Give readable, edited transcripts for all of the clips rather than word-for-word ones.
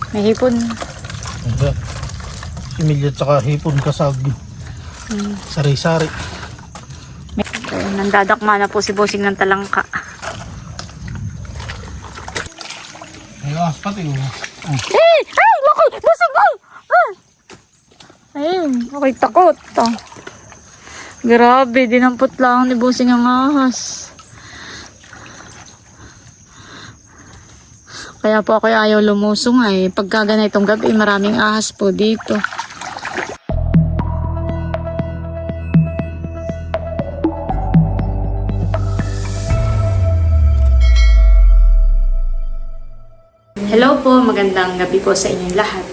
May hipon. Ayan. Similya tsaka hipon kasag. Sari-sari. Nandadakma na po si Bossing ng talangka. Ay, ahas pati. Eh! Ay! Laki! Bossing! Ay! Ah! Ayun, ako'y takot. Oh. Grabe, dinampot lang ni Bossing ang ahas. Kaya po ako ayaw lumusong ay. Pagka ganitong gabi, maraming ahas po dito. Hello po, magandang gabi po sa inyong lahat.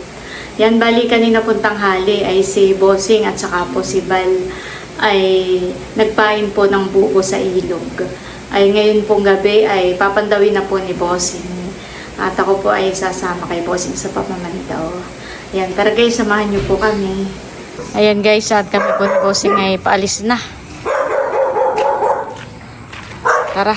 Yan, bali kanina pong tanghali ay si Bossing at saka po si Bal ay nagpain po ng buko sa ilog. Ay ngayon pong gabi ay papandawin na po ni Bossing. At ako po ay sasama kay Bossing sa pamamandaw. Ayan, tara guys, samahan niyo po kami. Ayan guys, at kami po ni Bossing ay paalis na. Tara.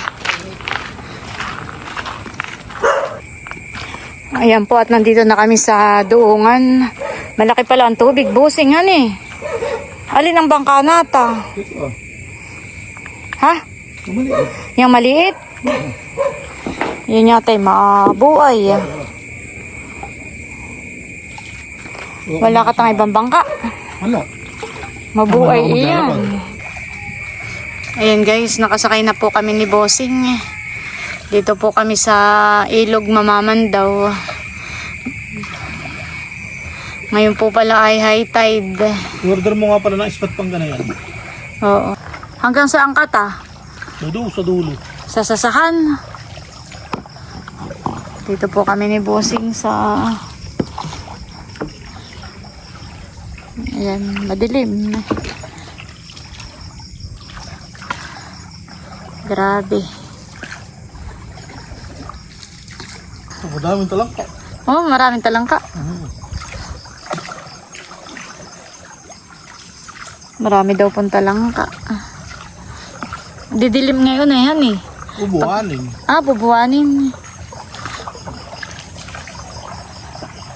Ayan po, at nandito na kami sa doongan. Malaki pala ang tubig, Bossing, eh. Alin ang bangka nata? Ha? Yung maliit? Yan yata ay mabuhay. Wala ka tang ibang bangka. Wala. Mabuhay iyan. Ayan guys, nakasakay na po kami ni Bossing. Dito po kami sa ilog Mamamandaw. Ngayon po pala ay high tide. Order mo nga pala ng spot pang ganayan. Oo. Hanggang saan ka ta? Sa dulo. Sa sasahan. Dito po kami ni Bossing sa... Ayan, madilim. Grabe. Madaming talangka. Oh, maraming talangka. Marami daw pong talangka. Didilim ngayon eh, yan eh. Ubuanin. Bubuanin.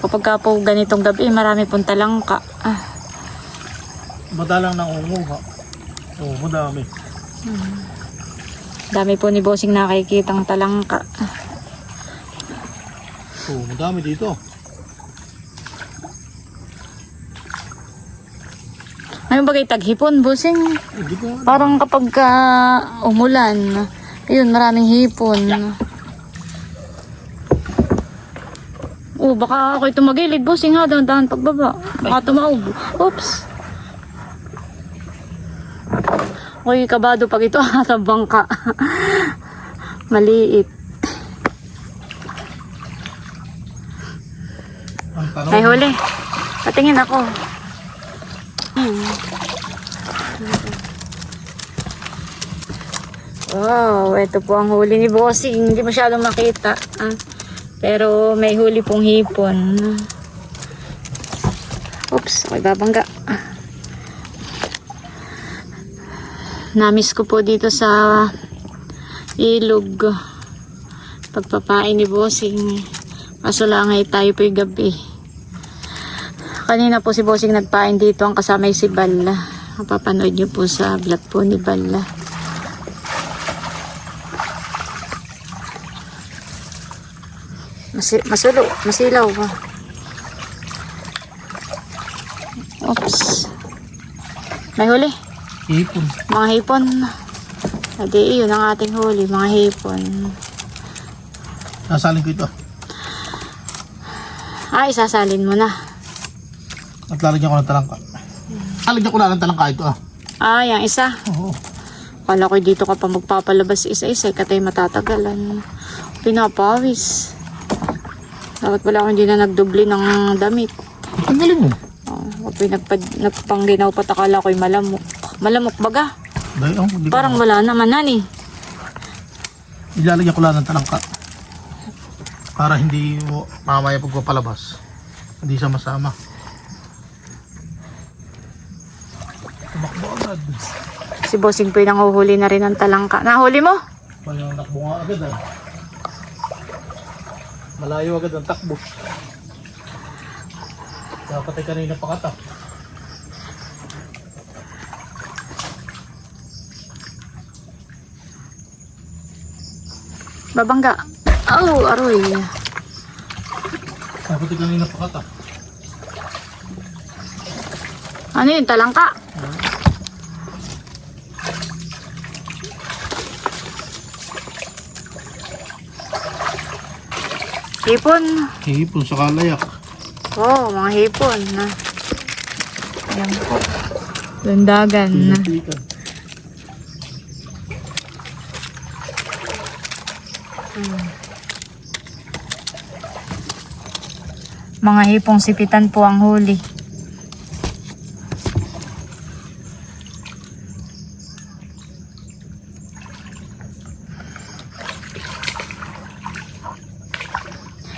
Kapag ka po ganitong gabi, marami pong talangka. Madalang nangunguha. Oo, madami. Dami po ni Bossing nakikitang talangka. Oo, madami dito. Ngayon bagay taghipon, Bossing. Hindi ko. Parang kapag umulan, ayun, maraming hipon. Baka ako'y tumagilid, Bossing, ha, dahan-dahan pagbaba. Baka tumaob. Oops. Ako'y kabado pag ito, sa bangka. Maliit. May huli. Patingin ako. Wow, ito po ang huli ni Bossing. Hindi masyadong makita. Pero may huli pong hipon. Oops, ako'y babangga. Namiss ko po dito sa ilog. Pagpapain ni Bossing. Kaso lang ay tayo po'y gabi. Kanina po si Bossing nagpain dito, ang kasamay si Bal. Mapapanood nyo po sa vlog po ni Bal. Masilaw ba? Oops. May huli? Hipon. Mga hipon. Adi, yun ang ating huli, mga hipon. Nasalin ko ito. Isasalin mo na. At lalagyan ko ng talangka. Lalagyan ko lang ng talangka ito. Yung isa. Oo. Kala ko dito ka pa magpapalabas isa-isa, katay matatagalan. Pinapawis. Dapat pala ako hindi na nagdubli ng damit. Ang galing mo. Nagpangginaw pa, takala ko'y malamok. Malamok baga? Dahil, Parang wala naman nani. Ilalagyan ko lang ng talangka. Para hindi mo mamaya pagpapalabas. Hindi sama-sama. Tumakbo agad. Si Bossing po yung nanguhuli na rin ng talangka. Nahuli mo? Walang nakbo nga agad. Malayo agad ang takbo. Dapat ay kanina pa kata. Babangga. Oh, aroy. Dapat ay kanina pa kata. Ano yun, talangka? Hipon. Hipon sa kalayak. Oh, mga hipon. Ayan po. Landagan. Pinapikan. Mga hipong sipitan po ang huli.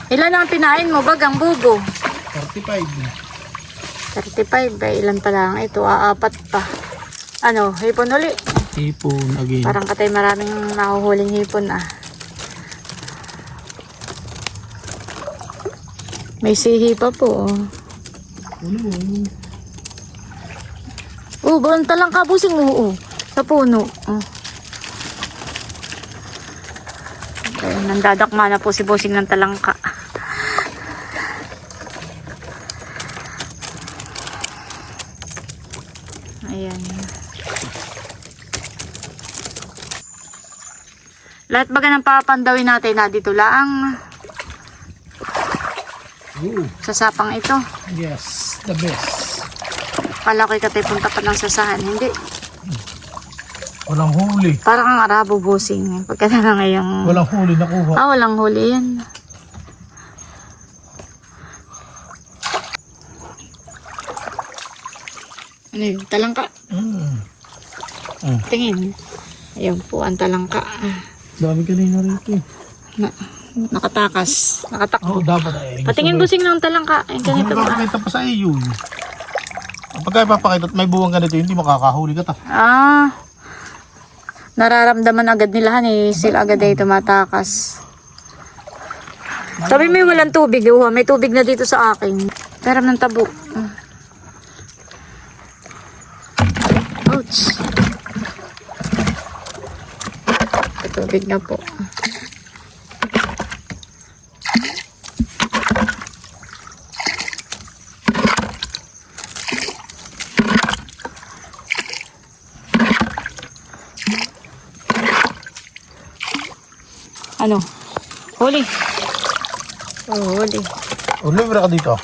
Ilan ang pinain mo, bagang bubo? 45. 35 ba? Ilan pa lang ito? Apat pa. Ano, hipon uli? Hipon again. Parang katay maraming nahuhuling hipon ah. May sihi pa po. Ano? Oh, banta lang kabusing mo. Sa puno. Oh. Okay, nandadakma na po si Bossing ng talangka. Ayan. Lahat baga ng papandawin natin na dito lang sa sapang ito. Yes, the best. Kala ko'y katay punta pa ng sasahan. Hindi. Walang huli. Parang ang Arabo, Bossing. Pagka na ngayong... Walang huli nakuha. Ah, walang huli yan. Ano yun? Talangka. Tingin. Ayun po, ang talangka. Dami kanina rito eh. Nakatakas. Nakatakbo. Oo, dapat ay. Patingin Bossing ng talangka. Ay, ganito Hindi ba? makakita pa sa iyo. Pagka ipapakita at may buwang ganito, hindi makakahuli ka ta. Ah. Nararamdaman agad nila ni sila agad ay tumatakas. Sabi mo yung walang tubig. May tubig na dito sa akin. Pero ng tabo. Ouch. May tubig na po. Ano? Huli. Oh, huli. Huli, wala ka dito.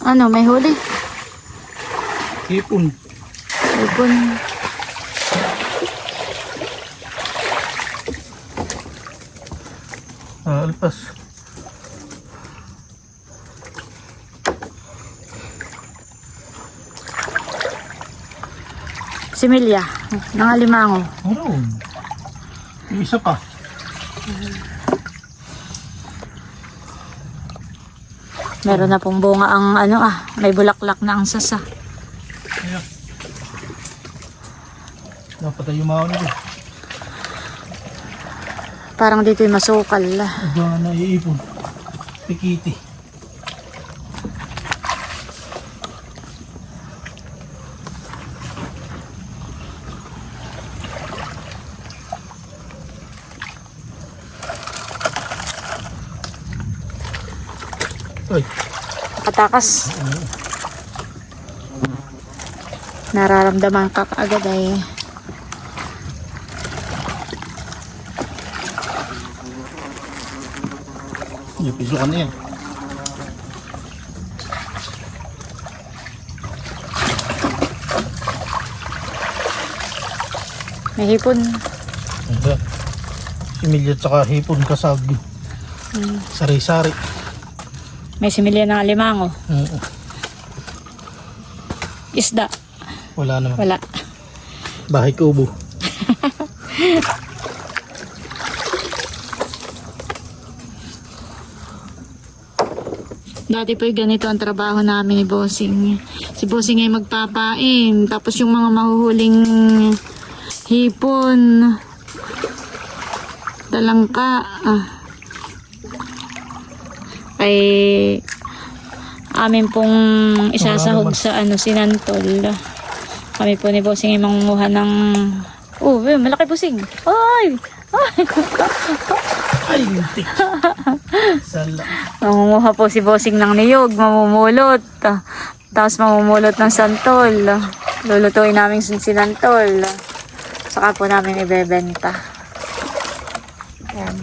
Ano, may huli? Hipon. Hipon. Alpas. Similya. Nangalimango. Ano? Yung isa pa. Meron na pong bunga ang may bulaklak na ang sasa. Ayan. Dapat ay yumaon ito. Parang dito yung masukal. Aba na iipon. Pikiti. Ay, Katakas. Nararamdaman ka kaagad ay yung piso ka na yan. may hipon. Ayan. Similya at saka hipon kasag. Sari-sari. May similya ng alimango. Isda. Wala naman. Wala. Bahay kubo. Dati po ganito ang trabaho namin ni Bossing. Si Bossing ay magpapain. Tapos yung mga mahuhuling hipon, talangka, ay amin pong isasahog sa sinantol. Kami po ni Bossing ay mangunguha ng malaki Bossing. Ay! Ay, lintik. Sala. Mangunguha po si Bossing ng niyog, mamumulot. Tapos mamumulot ng santol. Lulutuin namin sinantol. Saka po namin ibebenta. Yan.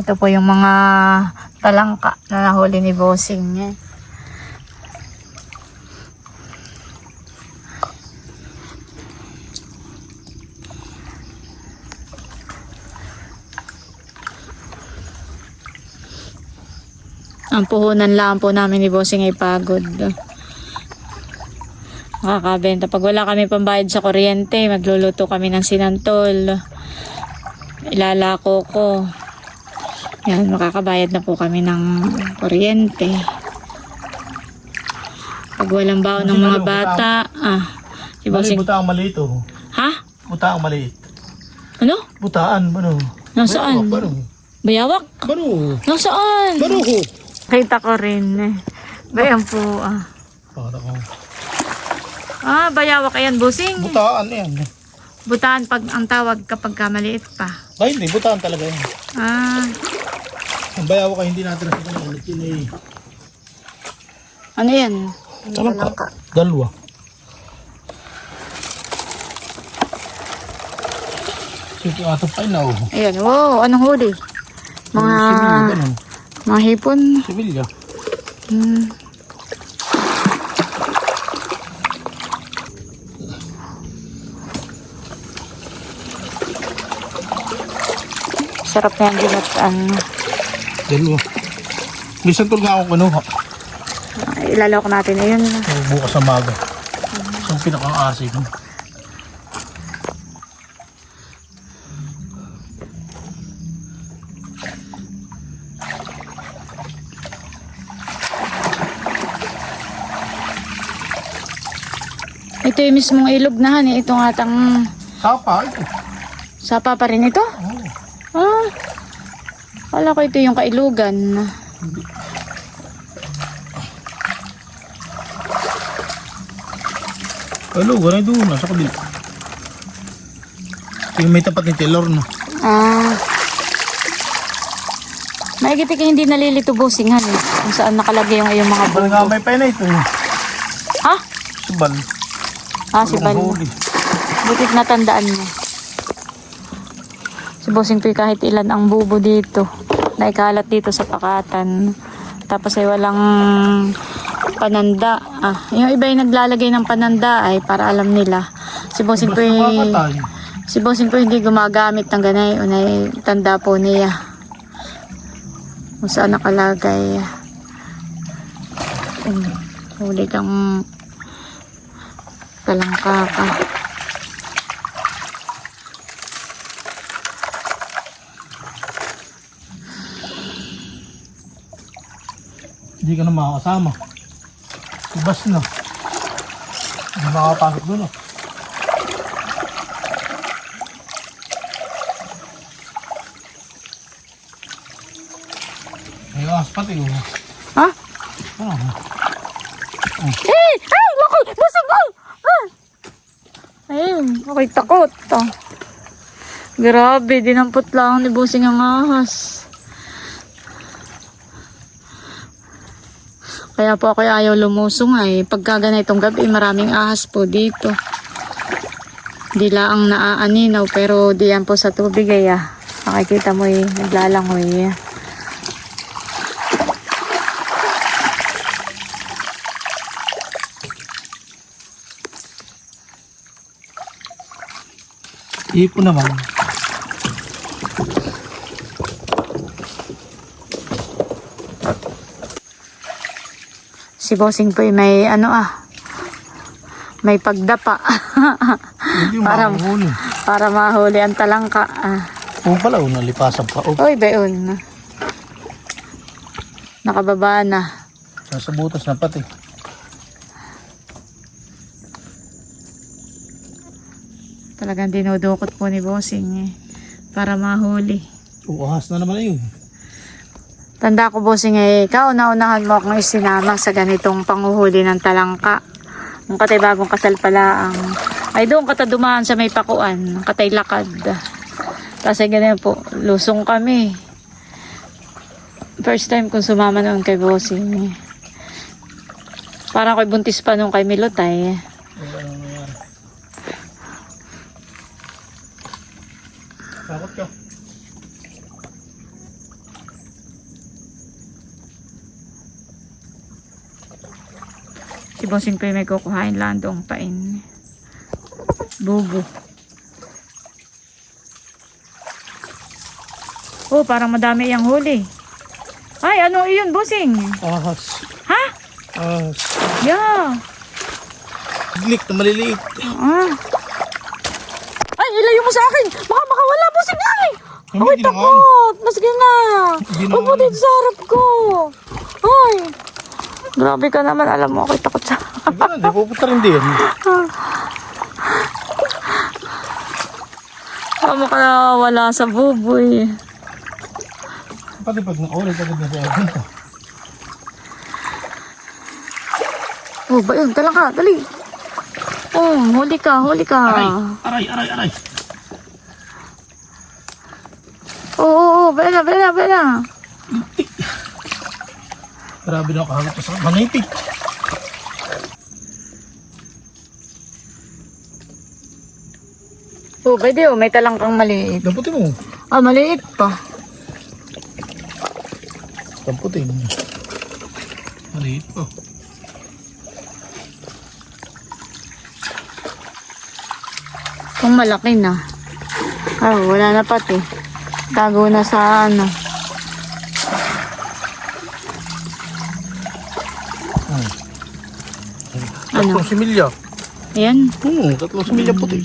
Ito po yung mga talangka na nahuli ni Bossing. Ang puhunan lang po namin ni Bossing ay pagod. Makakabenta. Pag wala kami pambayad sa kuryente, magluluto kami ng sinantol. Ilalako ko. Yan, makakabayad na po kami ng kuryente. Pag walang baon ng mga bata, si Bossing. Buta ang maliit oh. Ha? Buta ang maliit. Ano? Butaan, bano? Nasaan? Bano? Bayawak? Bano? Nasaan? Bano ko? Kita ko rin. Bayan po. Para ko. Bayawak ayan, Bossing. Butaan yan. Butaan pag ang tawag kapag maliit pa. Ay, hindi. Butaan talaga yan. Ang bayaw ka hindi natin nakita ng ulit. Yun eh. Ano yan? Talangka. Dalawa. Sige, ato pa na oh. Ayan, wow, anong huli? Mga Sibilya, ganun. mga hipon. Sibilya. Sarap na yung ginataan. Dalawa. May santol nga ako kinuha. Ilalawak natin. Ayun. Bukas sa maga. Isang pinakang asin. Ito yung mismong ilog na han. Itong atang Sapa, ito. sapa pa rin ito. Oh. Kala ko ito yung kailugan. Hello, ganay doon. Nasa kabila. Yung may tapat ni Taylor na. Maigit ka hindi nalilito Bossing han. Kung saan nakalagay yung iyong mga Bal nga may pay na ito. Ha? Subal. Si Bal. Butit natandaan mo. Si Bossing Puy kahit ilan ang bubo dito. Naikalat dito sa pakatan. Tapos ay walang pananda. Yung iba ay naglalagay ng pananda ay para alam nila. Si Bossing Puy, hindi gumagamit ng ganay. Unay tanda po niya. Kung saan nakalagay. Huli kang talangka ka. Hindi ka na makakasama. Ibas na. Hindi makakapasok doon. May ahas pati ko. Ha? Ano? Ay! Lako! Bossing ko! Ayun, ako'y takot. Grabe, dinampot lang ni Bossing ang ahas. Kaya po ako ayaw lumusong ay. Pagka ganitong gabi, maraming ahas po dito. Di laang naaaninaw, pero diyan po sa tubig ay makikita mo naglalangoy. Ipo naman. Si Bossing po may may pagdapa. Hindi para, mahuli. para mahuli ang talangka. Oo pala, nalipasan pa. Uy, bayon. Nakababa na. Nasa butas na pati. Talagang dinudukot po ni Bossing para mahuli. Ahas na naman yun. Tanda ko, bossing, kauna-unahan mo akong isinama sa ganitong panguhuli ng talangka. Ang katay bagong kasal pala ay doon kata dumaan sa may pakuan, katay lakad. Kasi ganyan po, lusong kami. First time kong sumama noon kay bossing. Parang ako'y buntis pa nung kay Milotay. Takot ka. Si bossing ko may kukuhain lang doong pain. Bubo. Oh, parang madami yung huli. Ay, ano iyon, bossing? Ahas. Ha? Ahas. Yeah. Glik na maliliit. Ay, ilayo mo sa akin. Baka makawala, bossing. Ay! Hindi, Ay, hindi naman. takot. Sige na. Hindi Upo naman. dito sa harap ko. Ay. Grabe ka naman. Alam mo, ako'y takot sa... Sige na, di pupunta rin din. Tama ka na wala sa buboy. Pati pag na-ulit agad na siya. Ganito. Oh, ba yun? Talang ka. Dali. Oh, huli ka. Huli ka. Aray. Oo. Bala na. Grabe na ako kahagap pa sa manipig. Oh, pwede oh. May talangkang maliit. Damputin mo. Maliit pa. Damputin. Maliit po. Kung malaki na. Wala na pati. Tago na sa ano. Tatlong similya. Ayan. Tatlong similya puti.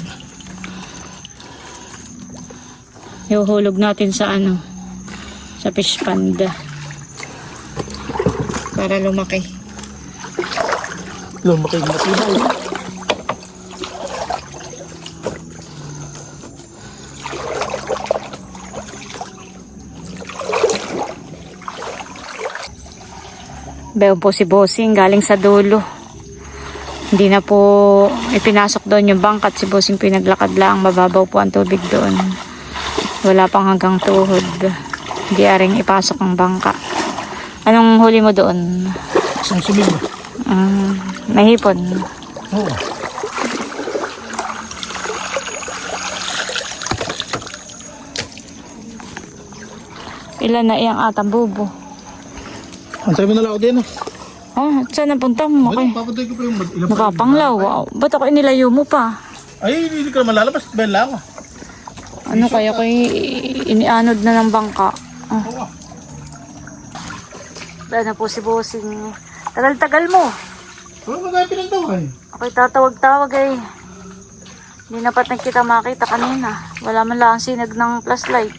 Ihuhulog natin sa ano. Sa fish pond. Para lumaki. Lumaki na tinaw. Bayon po si bossing galing sa dulo. Hindi na po ipinasok doon yung bangkat. Si bossing pinaglakad lang. Mababaw po ang tubig doon. Wala pang hanggang tuhod. Hindi aring ipasok ang bangka. Anong huli mo doon? Isang similya. May hipon. Oo. Ilan na iyang atang bubo? Antay mo na lang ako din. Saan napunta mo? Ay, papatay ko pa yung ilang Nakapanglaw. Wow. Ba't ako inilayo mo pa? Ay, hindi ka naman lalabas. Ben lang ako. Ano kaya kay inianod na ng bangka? Oo. Ano po si bossing? Tagal-tagal mo. Wala ba tayo pinagtawag? Ako'y tatawag-tawag eh. Hindi na pat kita makita kanina. Wala man lang ang sinag ng flashlight.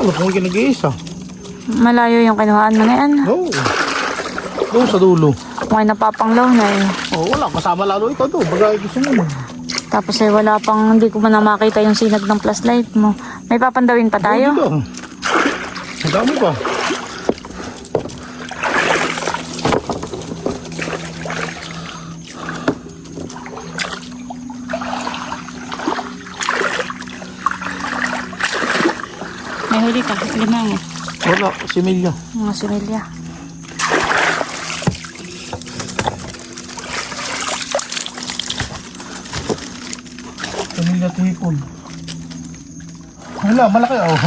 Ano kung nag-iisa? Malayo yung kinuhaan mo na yan. Oo. Doon sa dulo. Kung ay napapanglaw na eh. Oo, wala. Kasama lalo ikaw doon. Bagay gusto mo. Tapos eh wala pang, hindi ko man na makita yung sinag ng flashlight mo. May papandawin pa tayo? Dito. Ang dami pa. May huli ka, limango. Wala, similya. Mga similya. Similya tipon. Wala, malaki oh.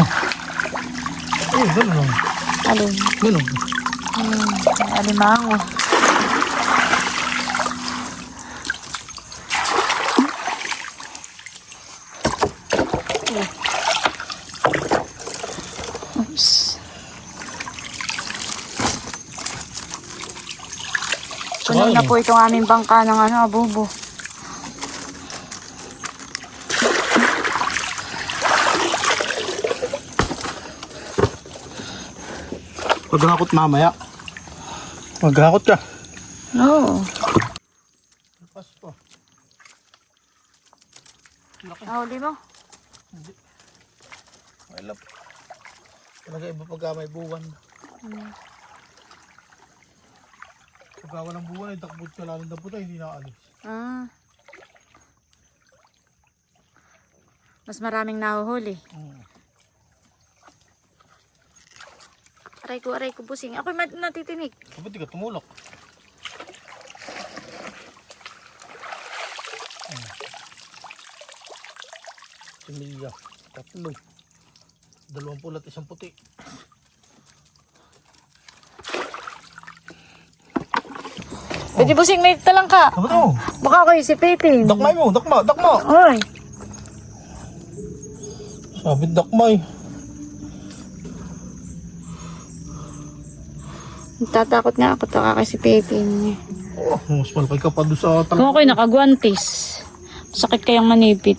Eh, gano'n lang. Alin? Gano'n. Alimango. Oops. Puno na po itong aming bangka ng abubo. Maghakot mamaya. Maghakot ka. Oo. Lakas pa. Laki. Nahuli mo? Hindi. Mailap. Talaga iba pagka may buwan. Pagka walang buwan ay takbot ka lalong daputa, hindi nakaalis. Ah. Mas maraming nahuhuli. Aray ko, busing. Ako'y natitinik. Ba't di ka tumulok? Similya. 3. 2 pula at 1 puti. Pwede busing, may talang ka. Dapat mo. Baka ako isipitin. Dakmay mo, dakma. Oy. Sabi dakmay. Tatakot nga ako ito kakasipitin. Oh, mas malaki ka pa doon sa Kung talak. ako'y nakagwantis, sakit kayang manipit.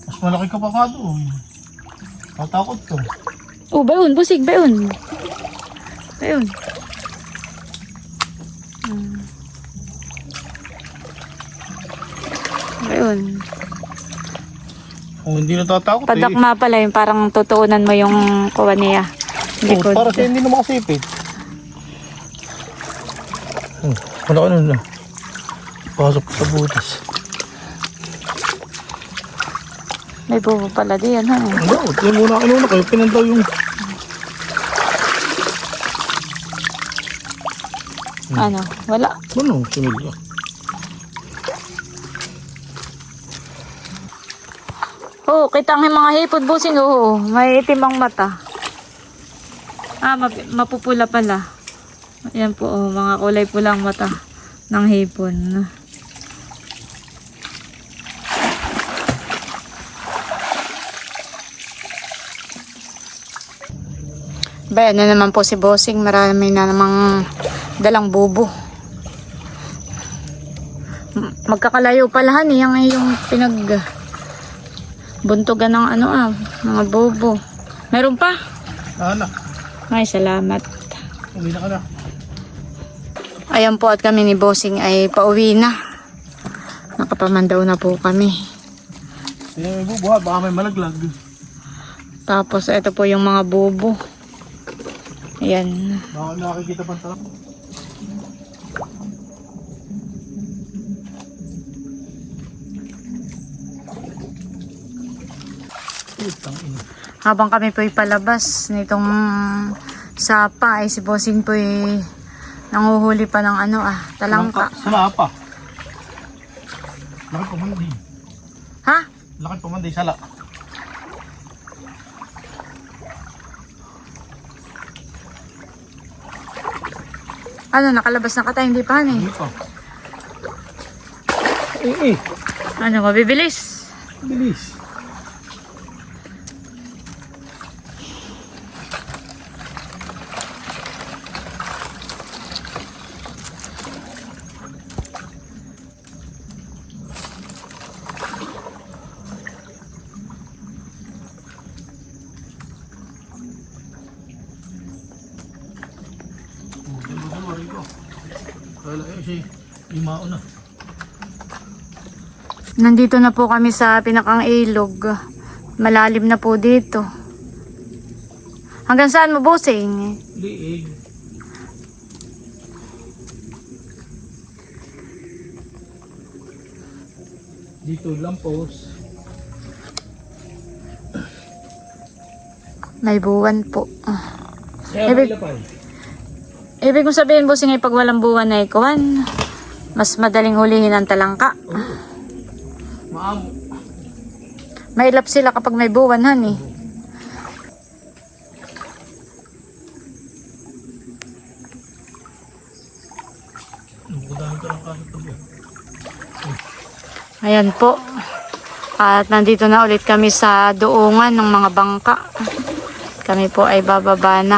Mas malaki ka pa ka doon. Tatakot ka. Oh, bayon, busig, bayon. Bayon. Bayon. Kung hindi natatakot Padakma pala yung parang tutuunan mo yung kuha niya. Likod. para siya hindi na makasipit. Malaki nun na. Pasok sa butas. May bubo pala diyan, ha? Ano? Yan muna kayo. Pinandaw yung... Ano? Wala. Ano? Similya. Oh, kita ang mga hipod busing. Oo, may itim ang mata. Ah, mapupula pala. Ayan po, oh, mga kulay pulang mata ng hipon. Ba, ano naman po si Bossing, marami na namang dalang bubo. Magkakalayo pala yung buntugan ng mga bubo. Meron pa? Anak. Ay, salamat. Uwi na ka na. Ayan po at kami ni Bossing ay pauwi na. Nakapamandaw na po kami. Hindi may bubuhat. Baka may malaglag. Tapos ito po yung mga bubo. Ayan. Baka nakikita pa talak. Habang kami po'y palabas nitong sapa ay si Bossing po'y nanguhuli pa ng talangka. Sala pa. Laki pamandi. Ha? Laki pamandi. Sala. Ano, nakalabas na katay, hindi pa Hindi pa. Eh. Ano, mabibilis? Bilis. Nandito na po kami sa pinakang ilog. Malalim na po dito. Hanggang saan mo, Bossing? Liig. Dito lampos. May buwan po. Ibig Ibig kong sabihin, Bossing, ay pag walang buwan ay kuwan, mas madaling hulihin ang talangka. maamo. Mailap sila kapag may buwan, honey. Nagbudahan ka lang kasi tabi. Ayan po. At nandito na ulit kami sa doongan ng mga bangka. Kami po ay bababa na.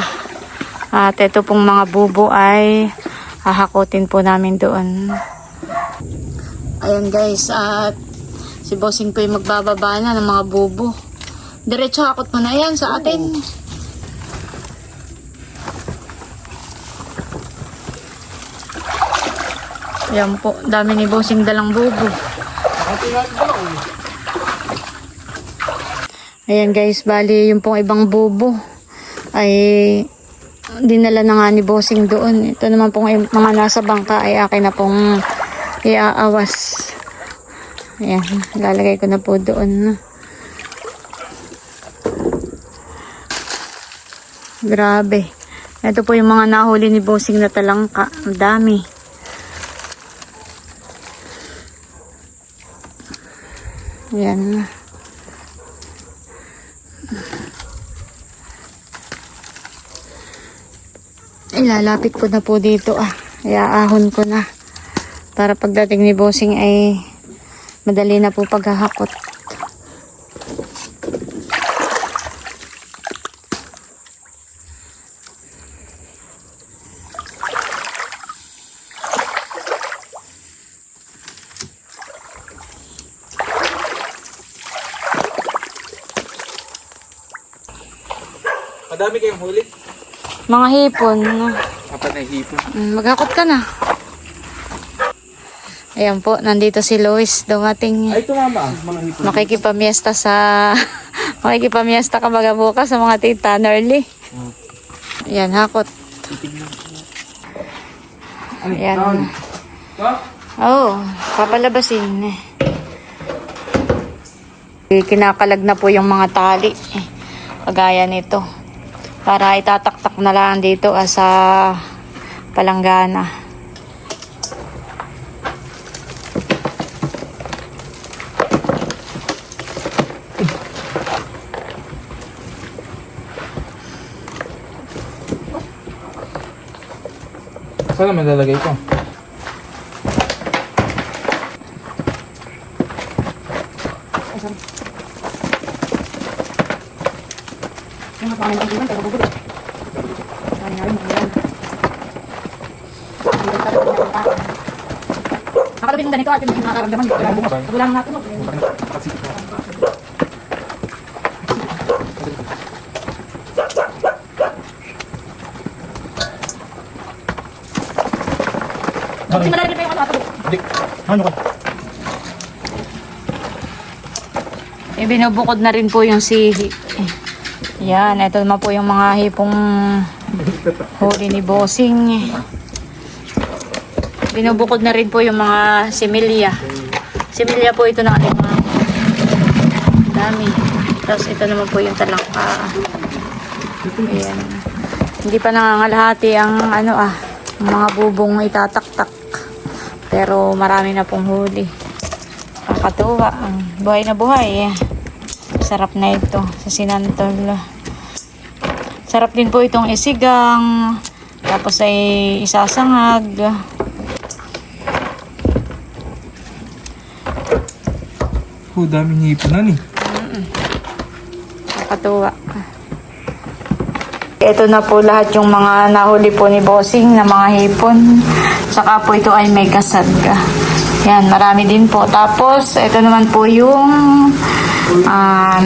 At ito pong mga bubo ay hahakutin po namin doon. Ayan guys, at si Bossing po ay magbababa na ng mga bubo. Diretso hakot mo na yan sa atin. Ayan po, dami ni Bossing dalang bubo. Ayan guys, bali yung pong ibang bubo ay dinala na nga ni Bossing doon. Ito naman pong mga nasa bangka ay akin na pong iaawas. Ayan, lalagay ko na po doon. Grabe. Ito po yung mga nahuli ni Bossing na talangka. Ang dami. Ayan. Ilalapit ko na po dito iaahon ko na. Para pagdating ni Bossing ay madali na po paghahakot. Madami kayong huli. Mga hipon. Apat na hipon. Maghakot ka na. Ayan po, nandito si Lois dumating. Ay, tumama. Mga hipon. Makikipamiesta ka baga bukas sa mga tita Nerly. Ayan, hakot. Ayan. Oo, papalabasin. Kinakalag na po yung mga tali. Kagaya nito. Para itataktak na lang dito sa palanggana. Saan naman lalagay ko? Nakalabing ganito at yung nakaramdaman dito. Wala nang natunog. Kasi malalagay pa yung natunog. Hindi. Ano ka? Binubukod na rin po yung sihi. Yan, ito naman po yung mga hipong huli ni Bossing. Binubukod na rin po yung mga similya. Similya po ito na alimang. Dami. Tapos ito naman po yung talangka. Ayan. Hindi pa nangangalahati ang mga bubong itataktak. Pero marami na pong huli. Kakatuwa. Buhay na buhay. Sarap na ito sa sinantol. Sarap din po itong isigang. Tapos ay isasangag. Daming hiponan eh. Nakatuwa. Ito na po lahat yung mga nahuli po ni Bossing na mga hipon. Saka po ito ay may kasag. Yan, marami din po. Tapos, ito naman po yung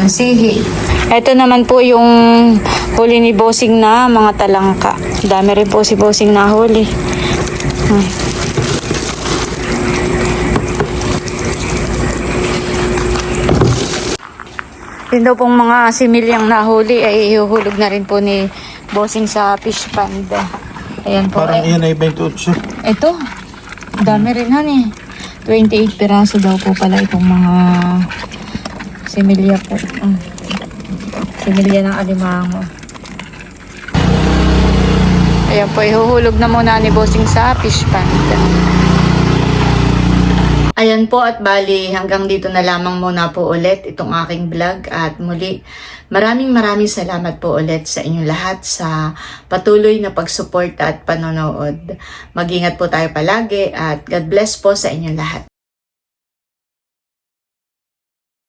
sihi. Ito naman po yung huli ni Bossing na mga talangka. Dami rin po si Bossing na huli. Yun daw pong mga similyang nahuli ay ihuhulog na rin po ni Bossing sa fish pond. Ayan po. Parang iyan ay 28. Ito, dami rin han 28 piraso daw po pala itong mga similya po. Similya ng alimango. Ayan po, ihuhulog na muna ni Bossing sa fish pond. Ayan po at bali hanggang dito na lamang muna po ulit itong aking vlog at muli maraming salamat po ulit sa inyong lahat sa patuloy na pagsuporta at panonood. Mag-ingat po tayo palagi at God bless po sa inyong lahat.